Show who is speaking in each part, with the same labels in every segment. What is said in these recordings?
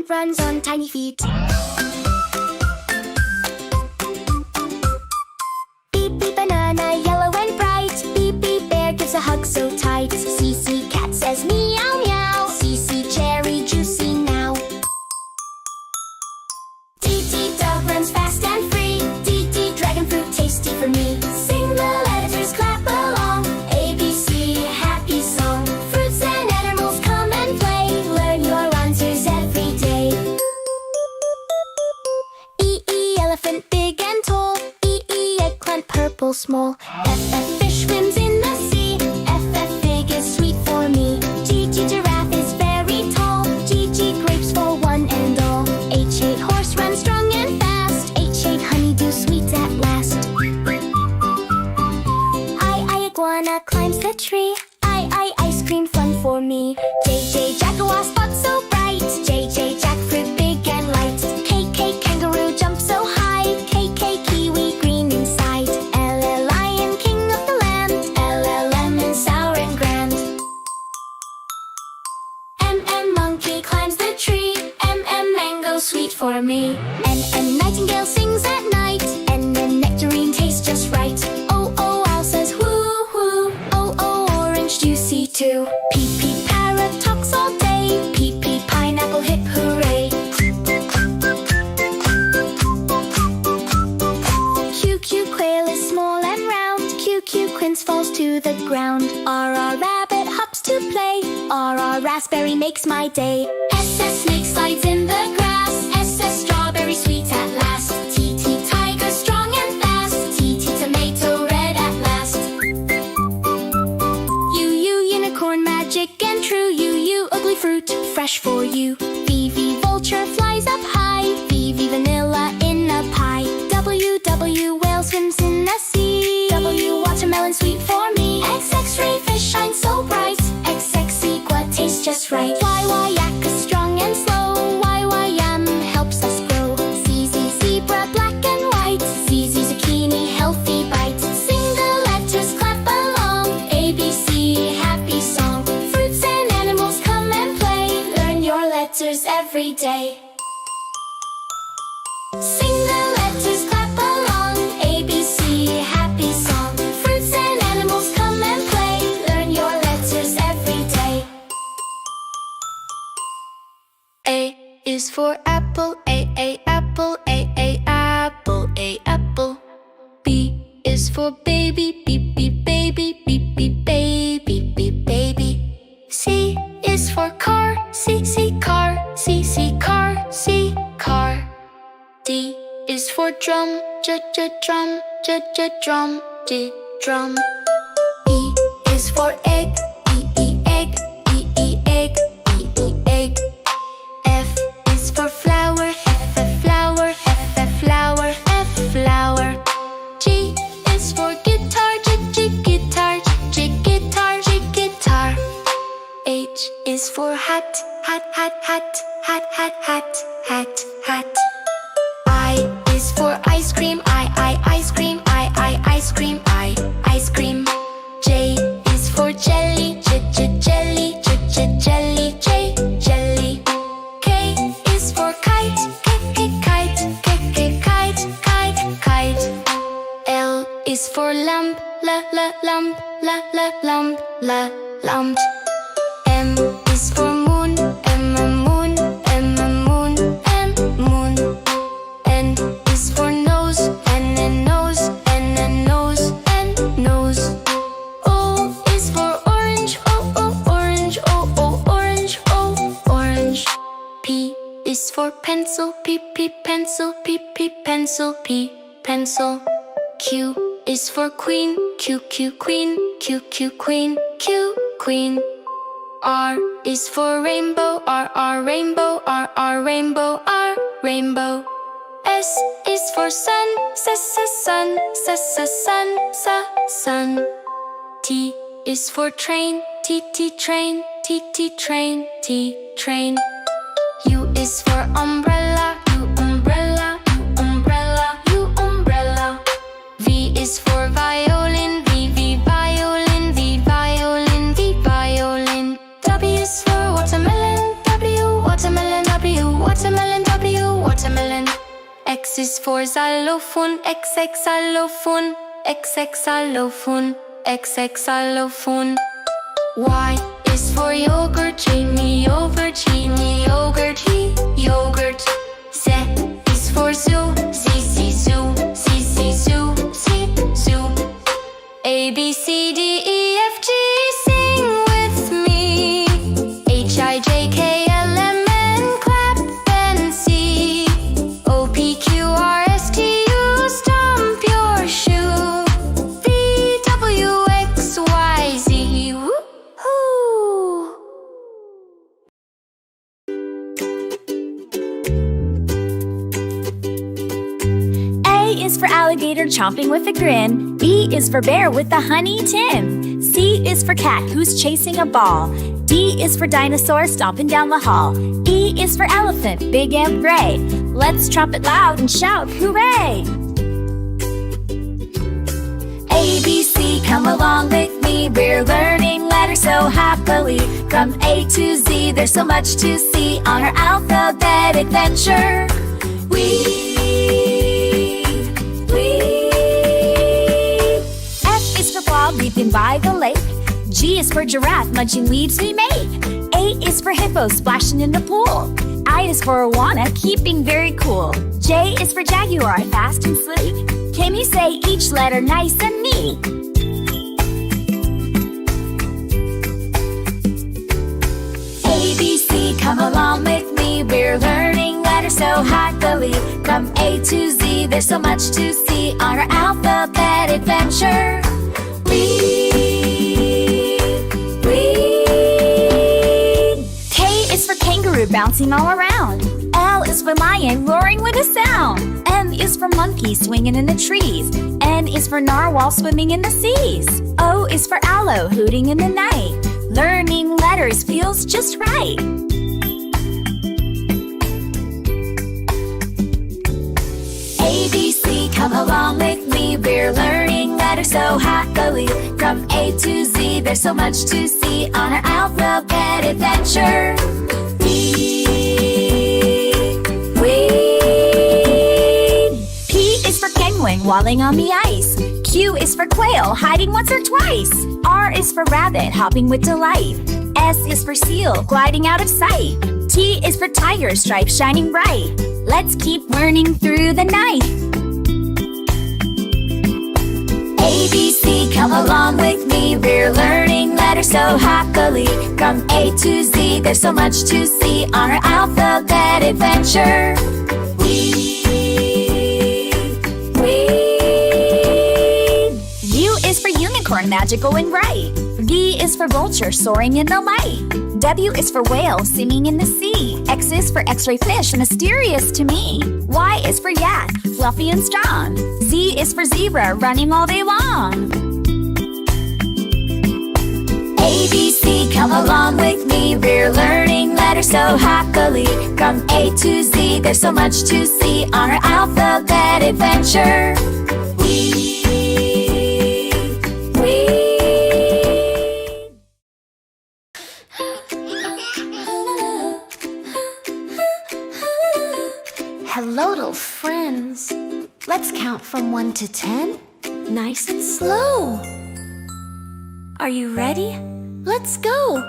Speaker 1: runs on tiny feet. Beep beep banana, yellow and bright. Beep beep bear gives a hug so tight. CC cat says meow meow. CC cherry juicy now. DD dog runs fast and free. DD dragon fruit tasty for me. Sing the letters, clap along. ABC happy song. Fruits and animals come and play. Learn your answers every day. E elephant big and tall. E eggplant purple small. F fish swims in the sea. F fig is sweet for me. G giraffe is very tall. G grapes for one and all. H horse runs strong and fast. H honeydew sweet at last. I iguana climbs the tree. I ice cream fun for me. J jaguar spot so bright. J jackfruit big and light. K kangaroo jump so high. K kiwi green inside. L lion king of the land. L lemon sour and grand. M monkey climbs the tree. M mango sweet for me. N nightingale sings at night. N nectarine tastes just right. O owl says whoo whoo. O orange juicy too. P parrot talks all day. P pineapple hip hooray. Q quail is small and round. Q quince falls to the ground. R rabbit hops to play. R raspberry makes my day. S snake slides in the grass. S strawberry sweet at last. T tiger strong and fast. T tomato red at last. U unicorn magic and true. U ugly fruit fresh for you. V vulture flies up high. V vanilla in a pie. W whale swims in the sea. W watermelon sweet for me. X ray fish shines so bright. X iguana tastes just right. Y yak is strong and slow. Y yam helps us grow. Z zebra black and white. Z zucchini healthy bite. Sing the letters, clap along. ABC happy song. Fruits and animals come and play. Learn your letters every day. Sing the letters, clap along. ABC happy song. Fruits and animals come and play. Learn your letters every day. A is for apple. A apple. A apple. A apple. B is for baby. B baby. B baby. B baby. C is for car. C car. C car. C car. D is for drum. Drum. Drum. D drum. E is for egg. E egg. E egg. E egg. F is for flower. F flower. F flower. F flower. G is for guitar. G guitar. G guitar. G guitar. H is for hat. Hat. I is for ice cream. I ice cream. I ice cream. I ice cream. J is for jelly. Jelly. Jelly. J jelly. K is for kite. Kite. Kite. L is for lamp. Lamp. M is for moon. Moon. N is for nose. Nose. O is for orange. Orange. P is for pencil. Pencil. Pencil. Pencil. Q is for queen. Queen. Queen. R is for rainbow. Rainbow. Rainbow. S is for sun. Sun. T is for train. Train. Train. U is for umbrella. Umbrella. V is for violin. Violin. W is for watermelon. Watermelon. is for xylophone, XX xylophone, XX xylophone, XX xylophone. Y is for yogurt, Jamie yogurt, Jamie yogurt, yogurt. Z is for zoo, ZZ zoo, ZZ zoo, Z zoo. A B C D E F G, sing with me. H I J K L M N, clap and see. O P Q R S T U, stomp your shoe. V W X Y Z, woo-hoo.
Speaker 2: A is for alligator chomping with a grin. B is for bear with a honey tin. C is for cat who's chasing a ball. D is for dinosaur stomping down the hall. E is for elephant, big and gray. Let's trumpet loud and shout, hooray! A, B, C, come along with me. We're learning letters so happily. From A to Z, there's so much to see on our alphabet adventure. F is for frog leaping by the lake. G is for giraffe munching leaves we make. A is for hippo splashing in the pool. I is for iguana keeping very cool. J is for jaguar fast and sleek. Can you say each letter nice and neat? A, B, C, come along with me. We're learning letters so happily. From A to Z, there's so much to see on our alphabet adventure. K is for kangaroo bouncing all around. L is for lion roaring with a sound. M is for monkey swinging in the trees. N is for narwhal swimming in the seas. O is for aloe hooting in the night. Learning letters feels just right. A, B, C, come along with me. We're learning letters so happily. From A to Z, there's so much to see on our alphabet adventure. P is for penguin waddling on the ice. Q is for quail hiding once or twice. R is for rabbit hopping with delight. S is for seal gliding out of sight. T is for tiger stripes shining bright. Let's keep learning through the night. A, B, C, come along with me. We're learning letters so happily. From A to Z, there's so much to see on our alphabet adventure. U is for unicorn, magical and bright. V is for vulture soaring in the light. W is for whale singing in the sea. X is for x-ray fish, mysterious to me. Y is for yak, fluffy and strong. Z is for zebra, running all day long. A, B, C, come along with me. We're learning letters so happily. From A to Z, there's so much to see on our alphabet adventure.
Speaker 1: Hello, little friends. Let's count from 1 to 10, nice and slow. Are you ready? Let's go.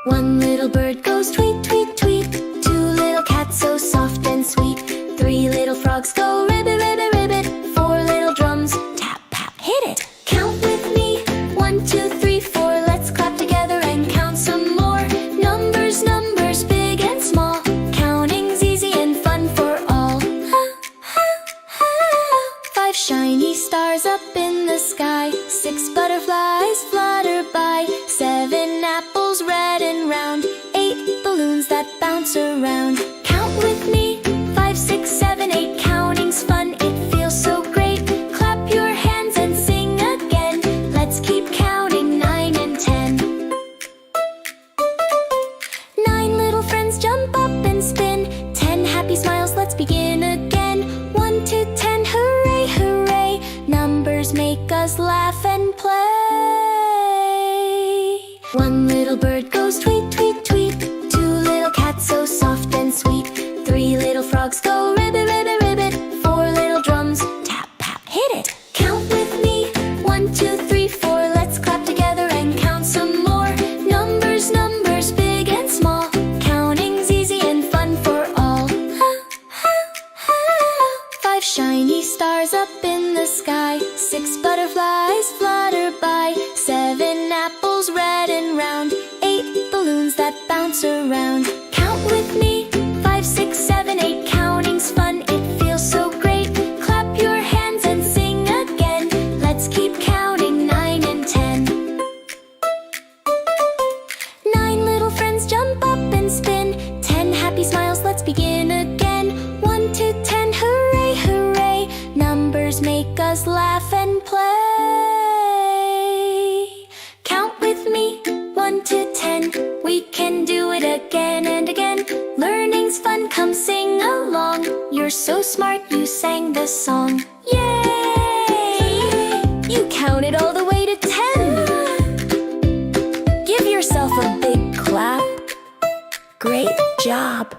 Speaker 1: One little bird goes tweet, tweet, tweet. Two little cats so soft and sweet. Three little frogs go ribbit, ribbit, ribbit. Four little drums tap, tap, hit it. Count with me. 1, 2, 3, 4. Let's clap together and count some more. Numbers, numbers, big and small. Counting's easy and fun for all. Five shiny stars up in the sky. 6 butterflies flutter by. 7 apples red and round. 8 balloons that bounce around. Count with me. 5, 6, 7, 8. Counting's fun, it feels so great. Clap your hands and sing again. Let's keep counting. 9 and 10. 9 little friends jump up and spin. 10 happy smiles, let's begin again. 1 to 10, hooray, hooray. Numbers make us laugh and play. One little bird goes tweet, tweet, tweet. 2 little cats so soft and sweet. 3 little frogs go ribbit, ribbit, ribbit. 4 that bounce around. Count with me, 5, 6, 7, 8. Counting's fun, it feels so great. Clap your hands and sing again. Let's keep counting, 9 and 10. 9 little friends jump up and spin. 10 happy smiles, let's begin again. 1 to 10, hooray, hooray. Numbers make us laugh and play. Count with me, 1 to 10. We can do it again and again. Learning's fun, come sing along. You're so smart, you sang the song. Yay! You counted all the way to 10. Give yourself a big clap. Great job.